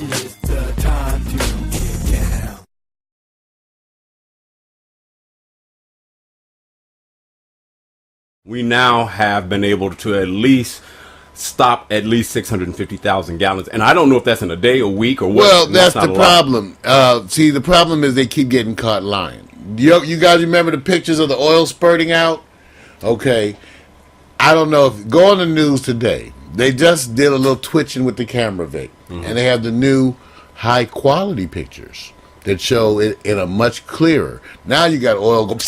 It's the time to get down. We now have been able to at least stop at least 650,000 gallons. And I don't know if that's in a day, a week, or what. Well, that's the problem. See, the problem is they keep getting caught lying. You guys remember the pictures of the oil spurting out? Okay. I don't know if go on the news today. They just did a little twitching with the camera, Vic, and they have the new high quality pictures that show it in a much clearer. Now you got oil go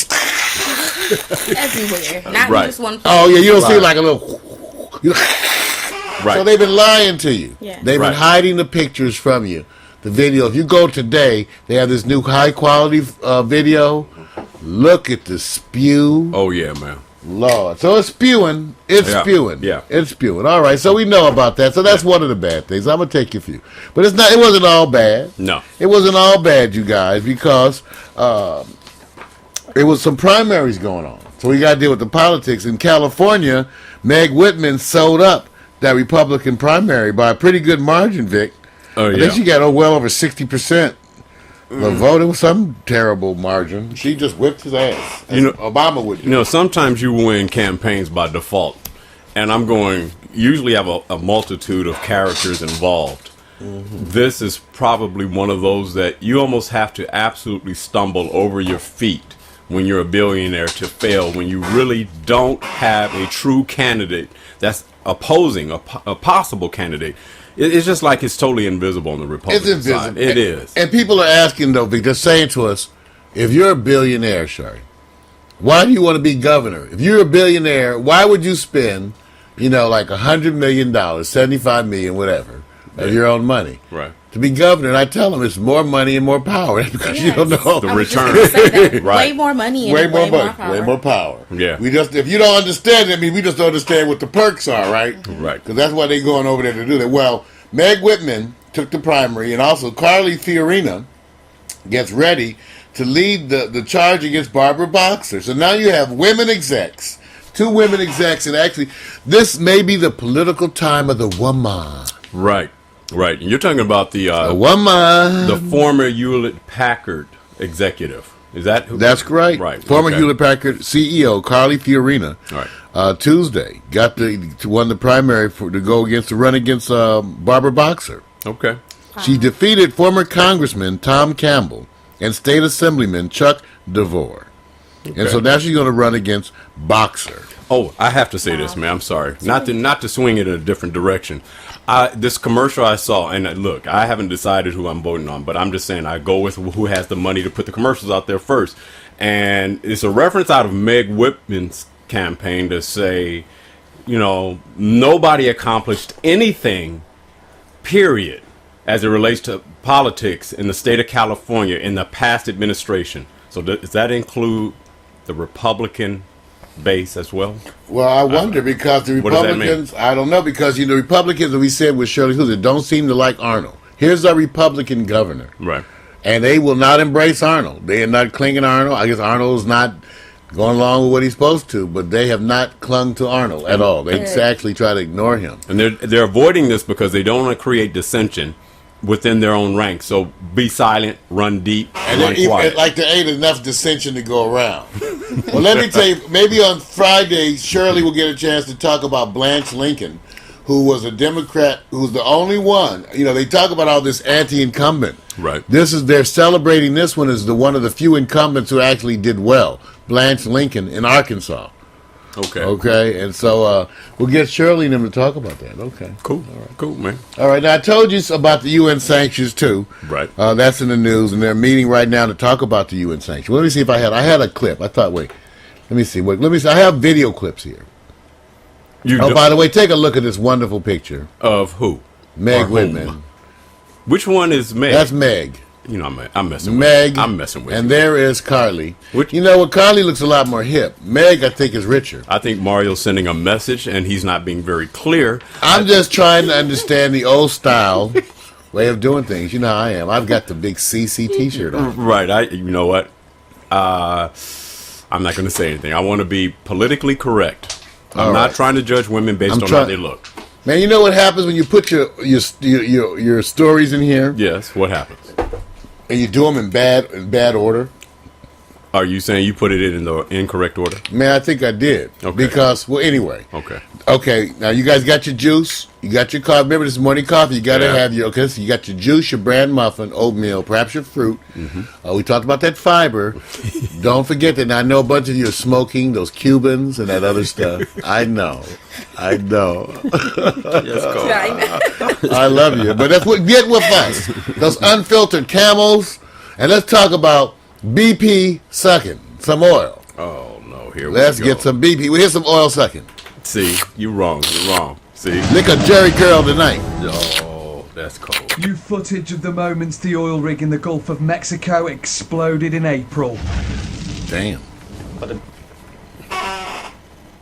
everywhere, not Right. just one place. Oh yeah, you don't see like a little. Right. So they've been lying to you. Yeah. They've been hiding the pictures from you. The video. If you go today, they have this new high quality video. Look at the spew. Oh, yeah, man. Lord. So it's spewing. It's spewing. Yeah. It's spewing. All right. So we know about that. So that's one of the bad things. I'm gonna take you a few. But it's not. It wasn't all bad. No. It wasn't all bad, you guys, because it was some primaries going on. So we got to deal with the politics. In California, Meg Whitman sold up that Republican primary by a pretty good margin, Vic. Oh, I yeah. think she got well over 60% of the vote. It was some terrible margin. She just whipped his ass. As Obama would do. You know, sometimes you win campaigns by default. And I'm going, usually have a multitude of characters involved. This is probably one of those that you almost have to absolutely stumble over your feet when you're a billionaire to fail, when you really don't have a true candidate that's opposing a possible candidate. It's just like it's totally invisible on the Republican It's invisible. side. It is. And people are asking, though, they're saying to us, if you're a billionaire, Shari, why do you want to be governor? If you're a billionaire, why would you spend, like $100 million, $75 million, whatever, of your own money? Right. To be governor? And I tell them it's more money and more power because you don't know The return. Right. Right. Way more money and way more money, power. way more power. Yeah. If you don't understand it, we just don't understand what the perks are, right? Right. Because that's why they're going over there to do that. Well, Meg Whitman took the primary, and also Carly Fiorina gets ready to lead the charge against Barbara Boxer. So now you have women execs, 2 women execs, and actually, this may be the political time of the woman. Right. Right. And you're talking about the woman. the former Hewlett-Packard executive. Is that who? That's right. Right. Former Okay. Hewlett-Packard CEO Carly Fiorina. Right. Tuesday won the primary to run against Barbara Boxer. Okay. She defeated former Congressman Tom Campbell and State Assemblyman Chuck DeVore. And so now she's going to run against Boxer. Oh, I have to say this, man. I'm sorry. Not to swing it in a different direction. This commercial I saw, and look, I haven't decided who I'm voting on, but I'm just saying I go with who has the money to put the commercials out there first. And it's a reference out of Meg Whitman's campaign to say, nobody accomplished anything, period, as it relates to politics in the state of California in the past administration. So does that include the Republican base as well? Well, I wonder because the what does that mean? Republicans, I don't know, because, Republicans, as we said with Shirley Chisholm, don't seem to like Arnold. Here's a Republican governor. Right. And they will not embrace Arnold. They are not clinging to Arnold. I guess Arnold's not going along with what he's supposed to, but they have not clung to Arnold at all. They actually try to ignore him. And they're avoiding this because they don't want to create dissension within their own ranks. So be silent, run deep, And run quiet. like there ain't enough dissension to go around. Well, let me tell you, maybe on Friday, Shirley will get a chance to talk about Blanche Lincoln, who was a Democrat, who's the only one. They talk about all this anti-incumbent. Right. They're celebrating this one as one of the few incumbents who actually did well. Blanche Lincoln in Arkansas. Okay, and so we'll get Shirley and them to talk about that. Okay. Cool. All right. Cool, man. All right, now I told you about the UN sanctions too. Right. That's in the news, and they're meeting right now to talk about the UN sanctions. Let me see if I had a clip. I thought, let me see. I have video clips here. By the way, take a look at this wonderful picture. Of who? Meg Or Whitman. whom? Which one is Meg? That's Meg. I'm messing with Meg. you. I'm messing with and you. there is Carly. Carly looks a lot more hip. Meg, I think, is richer. I think Mario's sending a message, and he's not being very clear. I'm just trying to understand the old style way of doing things. You know how I am. I've got the big CC T-shirt on. Right. You know what? I'm not going to say anything. I want to be politically correct. I'm not trying to judge women based on how they look. Man, you know what happens when you put your stories in here Yes. What happens? and you do them in bad order? Are you saying you put it in the incorrect order? Man, I think I did. Okay. Because, well, anyway. Okay. Okay, now you guys got your juice, you got your coffee. Remember, this is morning coffee. You got to Yeah. have your, okay, so you got your juice, your bran muffin, oatmeal, perhaps your fruit. We talked about that fiber. Don't forget that. Now, I know a bunch of you are smoking those Cubans and that other stuff. I know. Yes, Cole. I love you. But that's what, get with us. Those unfiltered camels. And let's talk about BP sucking some oil. Oh no! Here Let's we go. get some BP. We hear some oil sucking. See, you're wrong. You're wrong. See. Lick a Jerry curl tonight. Oh, that's cold. New footage of the moments the oil rig in the Gulf of Mexico exploded in April. Damn.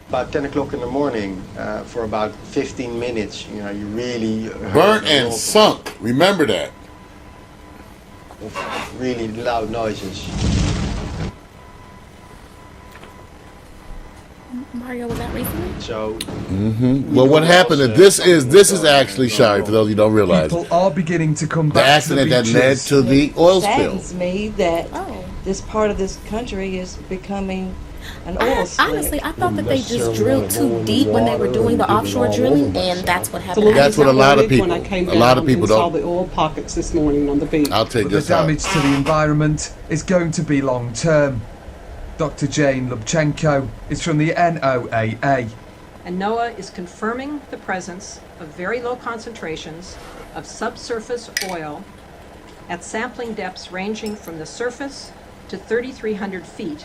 About 10 o'clock in the morning, for about 15 minutes, you really heard Burnt a and lot sunk. Remember that. of really loud noises. Mario, was that recently? So, Well, what happened is this is actually, sorry for those you don't realize, People are beginning to come the back to the accident that beaches. led to the oil spill. Saddens me that Oh. this part of this country is becoming an oil spill. Honestly, I thought that they just drilled too deep when they were doing the offshore drilling, and that's what happened. That's what a lot of people- When I came a lot of down people and saw don't- the oil pockets this morning on the beach. I'll take But the this out. damage to the environment is going to be long term. Dr. Jane Lubchenko is from the NOAA. And NOAA is confirming the presence of very low concentrations of subsurface oil at sampling depths ranging from the surface to 3,300 feet.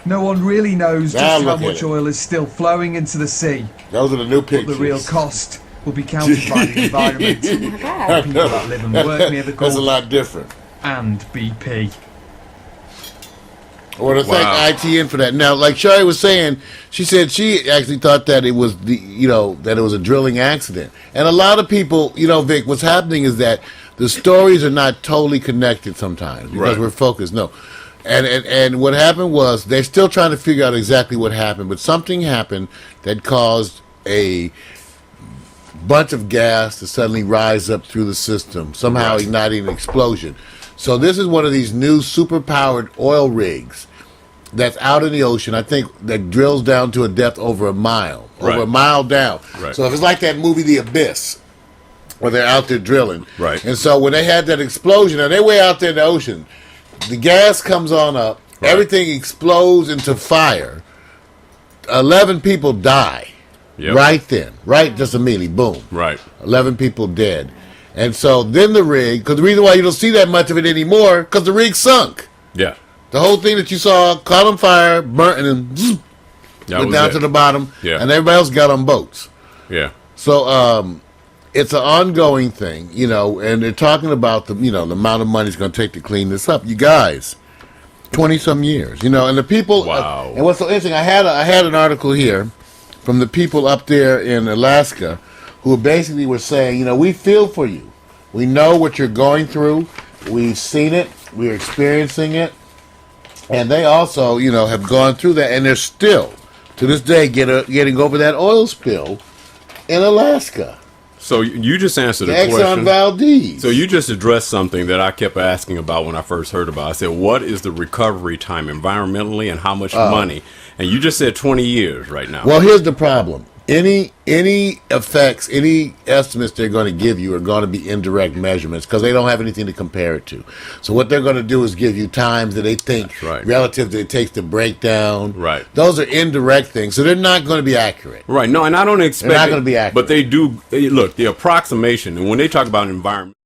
No one really knows Now just how look at much it. oil is still flowing into the sea, Those are the new but pictures. the real cost will be counted by the environment, Oh my God. people that live and work near the That's a Gulf, lot different. and BP. I want to Wow. thank ITN for that. Now, like Shari was saying, she said she actually thought that it was that it was a drilling accident. And a lot of people, Vic, what's happening is that the stories are not totally connected sometimes because Right. we're focused. No. And what happened was they're still trying to figure out exactly what happened, but something happened that caused a bunch of gas to suddenly rise up through the system, somehow Right. igniting an explosion. So this is one of these new super-powered oil rigs that's out in the ocean, I think, that drills down to a depth over a mile down. Right. So if it's like that movie The Abyss, where they're out there drilling. Right. And so when they had that explosion, and they're way out there in the ocean, the gas comes on up, Right. everything explodes into fire. 11 people die. Yep. Right then. Right, just immediately, boom. Right. 11 people dead. And so then the rig, because the reason why you don't see that much of it anymore, because the rig sunk. Yeah. The whole thing that you saw caught on fire, burnt, and then zzz, That went was down it. to the bottom, Yeah. and everybody else got on boats. Yeah. So it's an ongoing thing, and they're talking about the amount of money it's going to take to clean this up. You guys, 20-some years, and the people. Wow. And what's so interesting, I had an article here from the people up there in Alaska who basically were saying, we feel for you. We know what you're going through. We've seen it. We're experiencing it. And they also, have gone through that, and they're still, to this day, getting over that oil spill in Alaska. So you just answered The the Exxon question. Valdez. So you just addressed something that I kept asking about when I first heard about it. I said, what is the recovery time environmentally and how much money? And you just said 20 years right now. Well, here's the problem. Any effects, any estimates they're going to give you are going to be indirect measurements because they don't have anything to compare it to. So what they're going to do is give you times that they think That's right. relative that it takes to break down. Right. Those are indirect things, so they're not going to be accurate. Right. No, and I don't expect They're not it, gonna be accurate. But they do. Look, the approximation, and when they talk about environment.